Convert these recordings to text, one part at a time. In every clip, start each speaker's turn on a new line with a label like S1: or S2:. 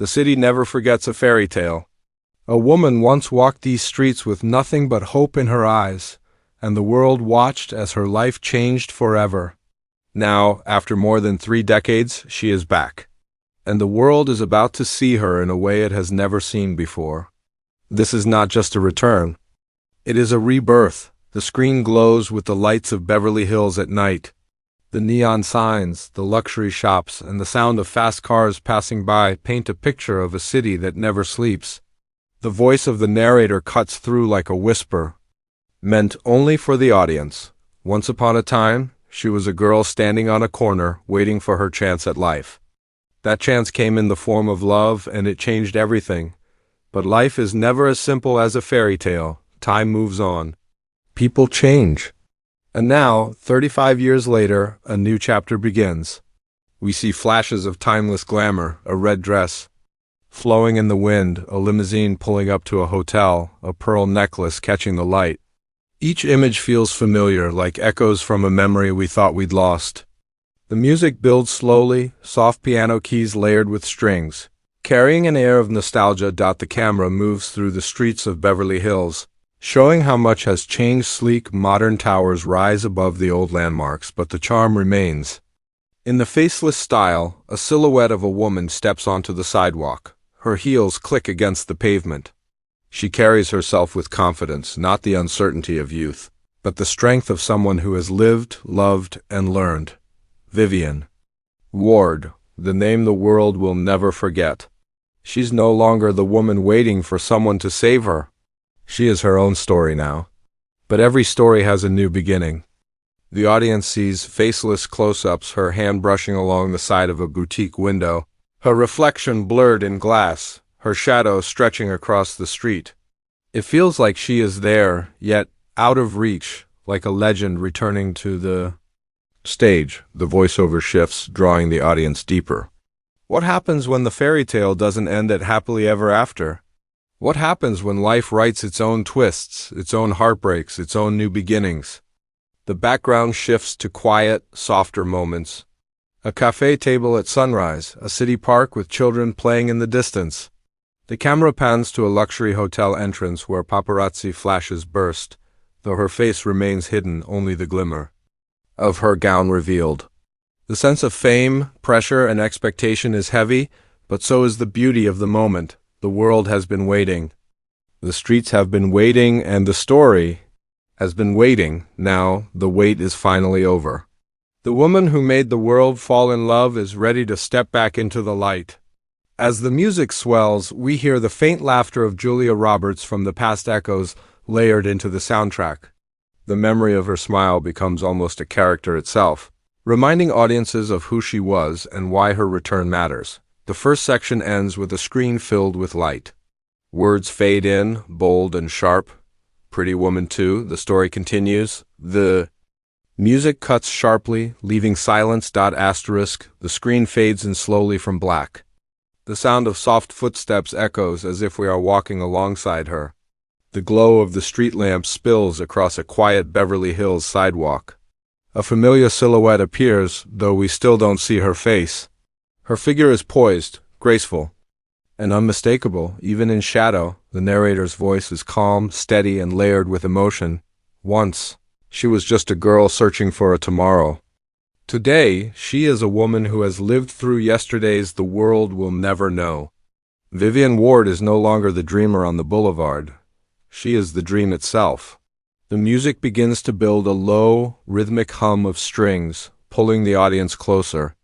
S1: The city never forgets a fairy tale. A woman once walked these streets with nothing but hope in her eyes, and the world watched as her life changed forever. Now, after more than 3 decades, she is back. And the world is about to see her in a way it has never seen before. This is not just a return. It is a rebirth. The screen glows with the lights of Beverly Hills at night. The neon signs, the luxury shops, and the sound of fast cars passing by paint a picture of a city that never sleeps. The voice of the narrator cuts through like a whisper, meant only for the audience. Once upon a time, she was a girl standing on a corner, waiting for her chance at life. That chance came in the form of love, and it changed everything. But life is never as simple as a fairy tale. Time moves on. People change. And now, 35 years later, a new chapter begins. We see flashes of timeless glamour, a red dress flowing in the wind, a limousine pulling up to a hotel, a pearl necklace catching the light. Each image feels familiar, like echoes from a memory we thought we'd lost. The music builds slowly, soft piano keys layered with strings. Carrying an air of nostalgia, the camera moves through the streets of Beverly Hills, showing how much has changed. Sleek, modern towers rise above the old landmarks, but the charm remains. In the faceless style, a silhouette of a woman steps onto the sidewalk. Her heels click against the pavement. She carries herself with confidence, not the uncertainty of youth, but the strength of someone who has lived, loved, and learned. Vivian Ward, the name the world will never forget. She's no longer the woman waiting for someone to save her. She is her own story now. But every story has a new beginning. The audience sees faceless close-ups, her hand brushing along the side of a boutique window, her reflection blurred in glass, her shadow stretching across the street. It feels like she is there, yet out of reach, like a legend returning to the stage. The voiceover shifts, drawing the audience deeper. What happens when the fairy tale doesn't end at happily ever after? What happens when life writes its own twists, its own heartbreaks, its own new beginnings? The background shifts to quiet, softer moments. A cafe table at sunrise, a city park with children playing in the distance. The camera pans to a luxury hotel entrance where paparazzi flashes burst, though her face remains hidden, only the glimmer of her gown revealed. The sense of fame, pressure, and expectation is heavy, but so is the beauty of the moment. The world has been waiting. The streets have been waiting, and the story has been waiting. Now, the wait is finally over. The woman who made the world fall in love is ready to step back into the light. As the music swells, we hear the faint laughter of Julia Roberts from the past, echoes layered into the soundtrack. The memory of her smile becomes almost a character itself, reminding audiences of who she was and why her return matters. The first section ends with a screen filled with light. Words fade in, bold and sharp. Pretty Woman 2, the story continues. The music cuts sharply, leaving silence. The screen fades in slowly from black. The sound of soft footsteps echoes as if we are walking alongside her. The glow of the street lamp spills across a quiet Beverly Hills sidewalk. A familiar silhouette appears, though we still don't see her face. Her figure is poised, graceful, and unmistakable, even in shadow. The narrator's voice is calm, steady, and layered with emotion. Once, she was just a girl searching for a tomorrow. Today, she is a woman who has lived through yesterdays the world will never know. Vivian Ward is no longer the dreamer on the boulevard. She is the dream itself. The music begins to build a low, rhythmic hum of strings, pulling the audience closer.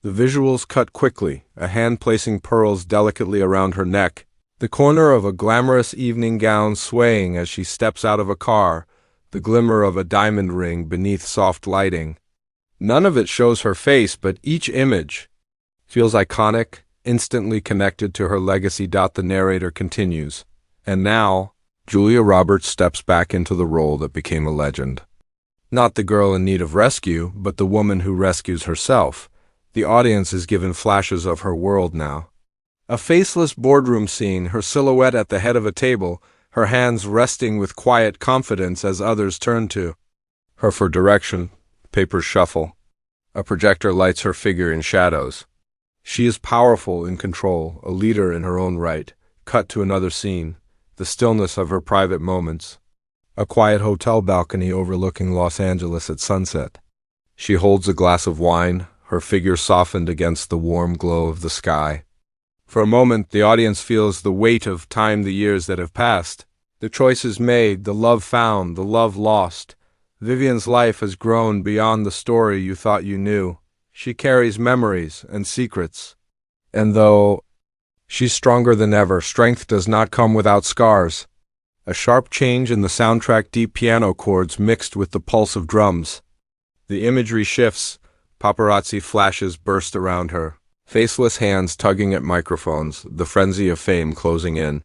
S1: The visuals cut quickly, a hand placing pearls delicately around her neck, the corner of a glamorous evening gown swaying as she steps out of a car, the glimmer of a diamond ring beneath soft lighting. None of it shows her face, but each image feels iconic, instantly connected to her legacy. The narrator continues. And now, Julia Roberts steps back into the role that became a legend. Not the girl in need of rescue, but the woman who rescues herself. The audience is given flashes of her world now. A faceless boardroom scene, her silhouette at the head of a table, her hands resting with quiet confidence as others turn to her for direction. Papers shuffle. A projector lights her figure in shadows. She is powerful, in control, a leader in her own right. Cut to another scene, the stillness of her private moments. A quiet hotel balcony overlooking Los Angeles at sunset. She holds a glass of wine, her figure softened against the warm glow of the sky. For a moment, the audience feels the weight of time, the years that have passed. The choices made, the love found, the love lost. Vivian's life has grown beyond the story you thought you knew. She carries memories and secrets. And though she's stronger than ever, strength does not come without scars. A sharp change in the soundtrack, deep piano chords mixed with the pulse of drums. The imagery shifts, paparazzi flashes burst around her. Faceless hands tugging at microphones, the frenzy of fame closing in.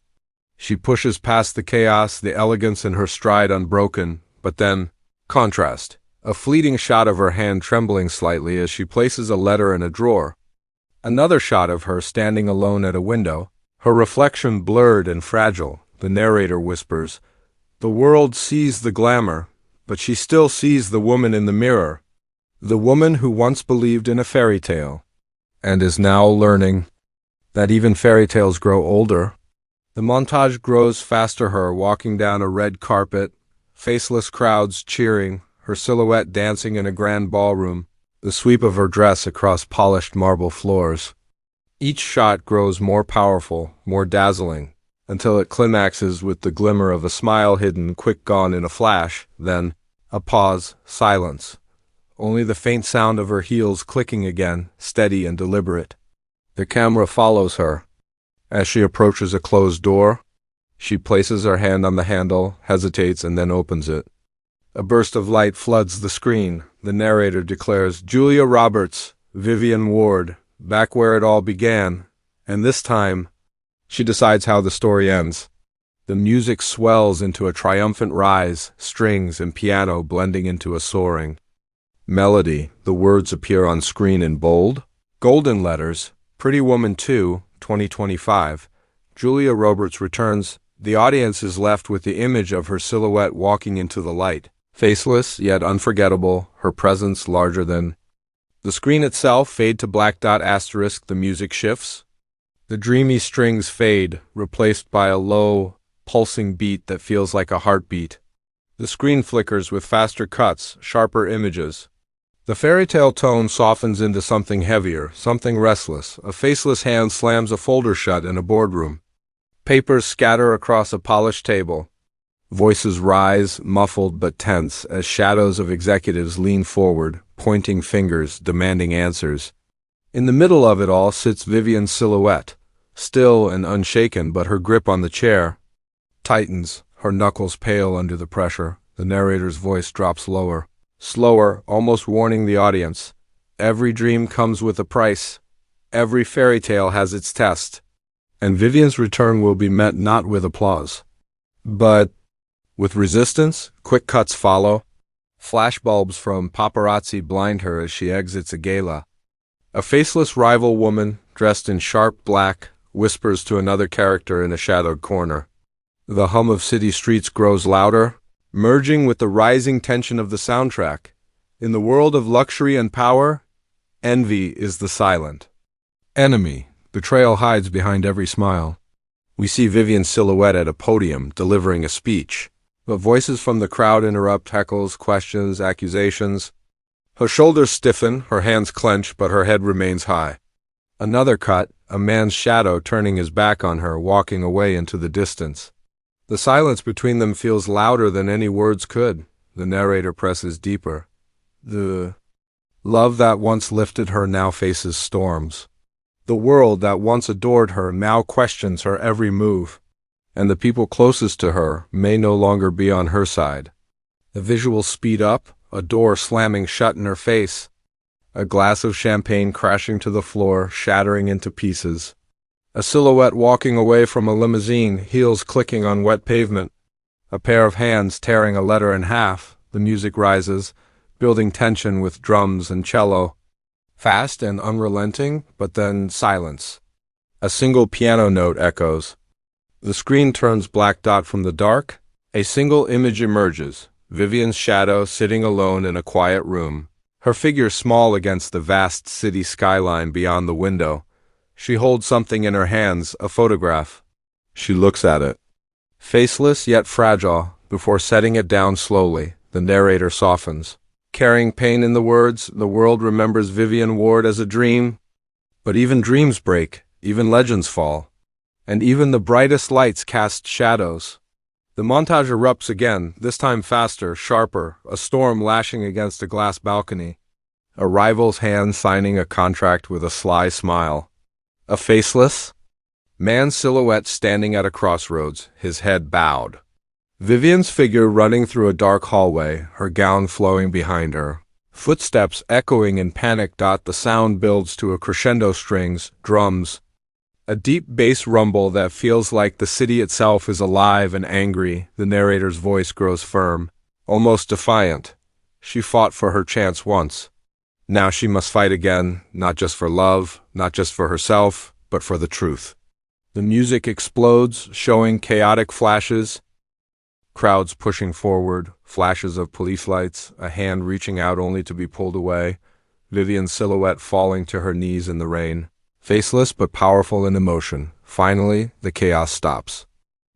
S1: She pushes past the chaos, the elegance in her stride unbroken, but then, contrast. A fleeting shot of her hand trembling slightly as she places a letter in a drawer. Another shot of her standing alone at a window, her reflection blurred and fragile. The narrator whispers, "The world sees the glamour, but she still sees the woman in the mirror. The woman who once believed in a fairy tale, and is now learning that even fairy tales grow older." The montage grows faster, her walking down a red carpet, faceless crowds cheering, her silhouette dancing in a grand ballroom, the sweep of her dress across polished marble floors. Each shot grows more powerful, more dazzling, until it climaxes with the glimmer of a smile hidden, quick gone in a flash, then a pause, silence. Only the faint sound of her heels clicking again, steady and deliberate. The camera follows her. As she approaches a closed door, she places her hand on the handle, hesitates, and then opens it. A burst of light floods the screen. The narrator declares, "Julia Roberts, Vivian Ward, back where it all began." And this time, she decides how the story ends. The music swells into a triumphant rise, strings and piano blending into a soaring melody. The words appear on screen in bold, golden letters. Pretty Woman 2, 2025. Julia Roberts returns. The audience is left with the image of her silhouette walking into the light. Faceless, yet unforgettable, her presence larger than. The screen itself fade to black dot asterisk. The music shifts. The dreamy strings fade, replaced by a low, pulsing beat that feels like a heartbeat. The screen flickers with faster cuts, sharper images. The fairy tale tone softens into something heavier, something restless. A faceless hand slams a folder shut in a boardroom. Papers scatter across a polished table. Voices rise, muffled but tense, as shadows of executives lean forward, pointing fingers, demanding answers. In the middle of it all sits Vivian's silhouette, still and unshaken, but her grip on the chair tightens, her knuckles pale under the pressure. The narrator's voice drops lower. Slower, almost warning the audience. Every dream comes with a price. Every fairy tale has its test. And Vivian's return will be met not with applause, but with resistance. Quick cuts follow. Flashbulbs from paparazzi blind her as she exits a gala. A faceless rival woman, dressed in sharp black, whispers to another character in a shadowed corner. The hum of city streets grows louder, merging with the rising tension of the soundtrack. In the world of luxury and power, envy is the silent enemy. Betrayal hides behind every smile. We see Vivian's silhouette at a podium, delivering a speech. But voices from the crowd interrupt, heckles, questions, accusations. Her shoulders stiffen, her hands clench, but her head remains high. Another cut, a man's shadow turning his back on her, walking away into the distance. The silence between them feels louder than any words could. The narrator presses deeper. The love that once lifted her now faces storms. The world that once adored her now questions her every move. And the people closest to her may no longer be on her side. The visuals speed up, a door slamming shut in her face. A glass of champagne crashing to the floor, shattering into pieces. A silhouette walking away from a limousine, heels clicking on wet pavement. A pair of hands tearing a letter in half. The music rises, building tension with drums and cello. Fast and unrelenting, but then silence. A single piano note echoes. The screen turns black dot from the dark. A single image emerges. Vivian's shadow sitting alone in a quiet room. Her figure small against the vast city skyline beyond the window. She holds something in her hands, a photograph. She looks at it. Faceless yet fragile, before setting it down slowly, the narrator softens. Carrying pain in the words, the world remembers Vivian Ward as a dream. But even dreams break, even legends fall. And even the brightest lights cast shadows. The montage erupts again, this time faster, sharper, a storm lashing against a glass balcony. A rival's hand signing a contract with a sly smile. A faceless man's silhouette standing at a crossroads, his head bowed. Vivian's figure running through a dark hallway, her gown flowing behind her. Footsteps echoing in panic. The sound builds to a crescendo, strings, drums. A deep bass rumble that feels like the city itself is alive and angry. The narrator's voice grows firm, almost defiant. She fought for her chance once. Now she must fight again, not just for love, not just for herself, but for the truth. The music explodes, showing chaotic flashes. Crowds pushing forward, flashes of police lights, a hand reaching out only to be pulled away. Vivian's silhouette falling to her knees in the rain. Faceless but powerful in emotion. Finally, the chaos stops.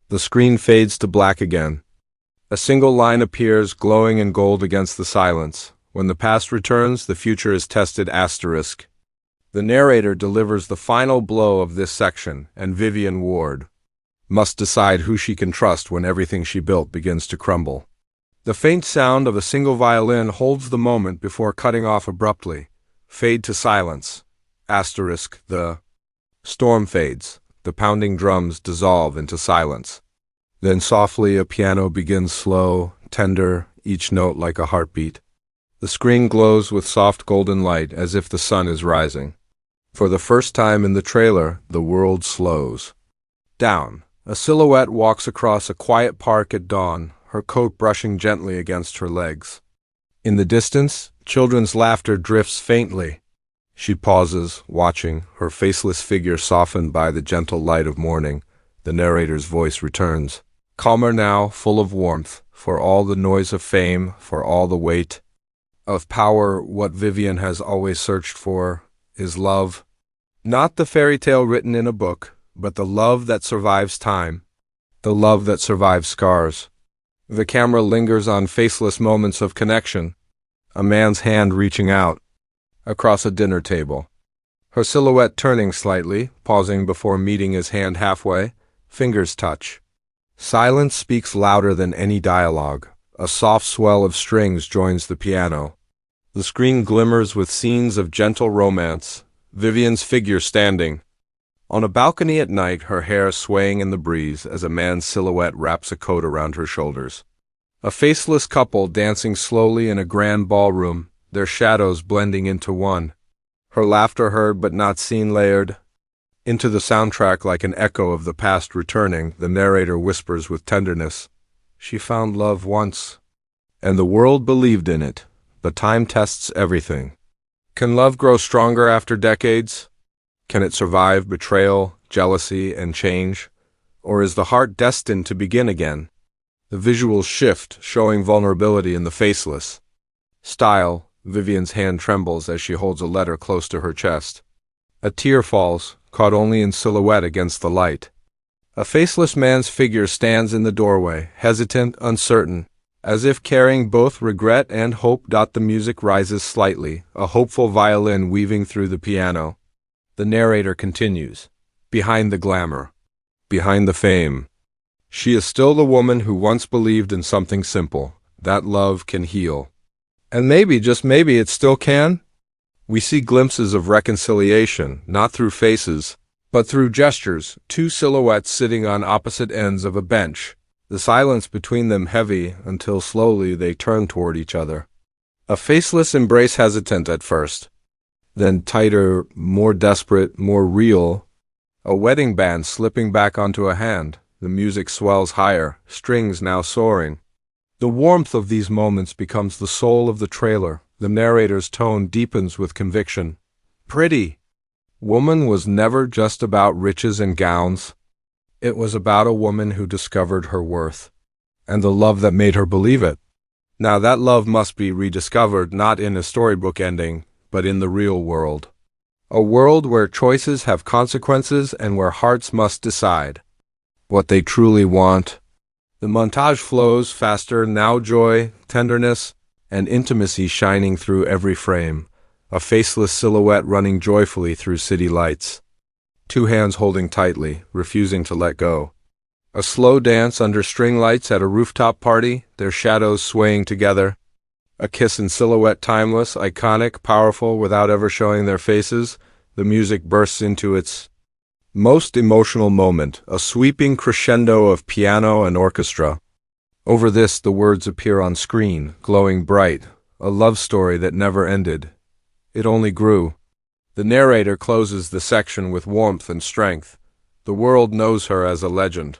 S1: The screen fades to black again. A single line appears, glowing in gold against the silence. When the past returns, the future is tested. Asterisk. The narrator delivers the final blow of this section, and Vivian Ward must decide who she can trust when everything she built begins to crumble. The faint sound of a single violin holds the moment before cutting off abruptly. Fade to silence. Asterisk. The storm fades. The pounding drums dissolve into silence. Then softly a piano begins, slow, tender, each note like a heartbeat. The screen glows with soft golden light as if the sun is rising. For the first time in the trailer, the world slows down. A silhouette walks across a quiet park at dawn, her coat brushing gently against her legs. In the distance, children's laughter drifts faintly. She pauses, watching, her faceless figure softened by the gentle light of morning. The narrator's voice returns. Calmer now, full of warmth, for all the noise of fame, for all the weight of power. What Vivian has always searched for is love. Not the fairy tale written in a book, but the love that survives time, the love that survives scars. The camera lingers on faceless moments of connection. A man's hand reaching out across a dinner table. Her silhouette turning slightly, pausing before meeting his hand halfway. Fingers touch. Silence speaks louder than any dialogue. A soft swell of strings joins the piano. The screen glimmers with scenes of gentle romance. Vivian's figure standing on a balcony at night, her hair swaying in the breeze as a man's silhouette wraps a coat around her shoulders. A faceless couple dancing slowly in a grand ballroom, their shadows blending into one. Her laughter heard but not seen, layered into the soundtrack like an echo of the past returning. The narrator whispers with tenderness, "She found love once, and the world believed in it, but time tests everything. Can love grow stronger after decades? Can it survive betrayal, jealousy, and change? Or is the heart destined to begin again?" The visuals shift, showing vulnerability in the faceless style. Vivian's hand trembles as she holds a letter close to her chest. A tear falls, caught only in silhouette against the light. A faceless man's figure stands in the doorway, hesitant, uncertain, as if carrying both regret and hope. The music rises slightly, a hopeful violin weaving through the piano. The narrator continues. Behind the glamour, behind the fame, she is still the woman who once believed in something simple, that love can heal. And maybe, just maybe, it still can? We see glimpses of reconciliation, not through faces, but through gestures, two silhouettes sitting on opposite ends of a bench, the silence between them heavy until slowly they turn toward each other. A faceless embrace, hesitant at first, then tighter, more desperate, more real. A wedding band slipping back onto a hand. The music swells higher, strings now soaring. The warmth of these moments becomes the soul of the trailer. The narrator's tone deepens with conviction. Pretty Woman was never just about riches and gowns. It was about a woman who discovered her worth, and the love that made her believe it. Now that love must be rediscovered, not in a storybook ending, but in the real world. A world where choices have consequences and where hearts must decide what they truly want. The montage flows faster, now joy, tenderness, and intimacy shining through every frame, a faceless silhouette running joyfully through city lights. Two hands holding tightly, refusing to let go. A slow dance under string lights at a rooftop party, their shadows swaying together. A kiss in silhouette, timeless, iconic, powerful, without ever showing their faces. The music bursts into its most emotional moment, a sweeping crescendo of piano and orchestra. Over this, the words appear on screen, glowing bright, a love story that never ended. It only grew. The narrator closes the section with warmth and strength. The world knows her as a legend.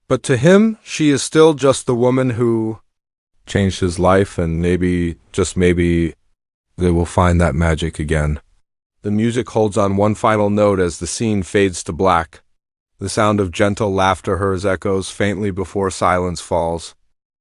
S1: But to him, she is still just the woman who changed his life, and maybe, just maybe, they will find that magic again. The music holds on one final note as the scene fades to black. The sound of gentle laughter echoes faintly before silence falls.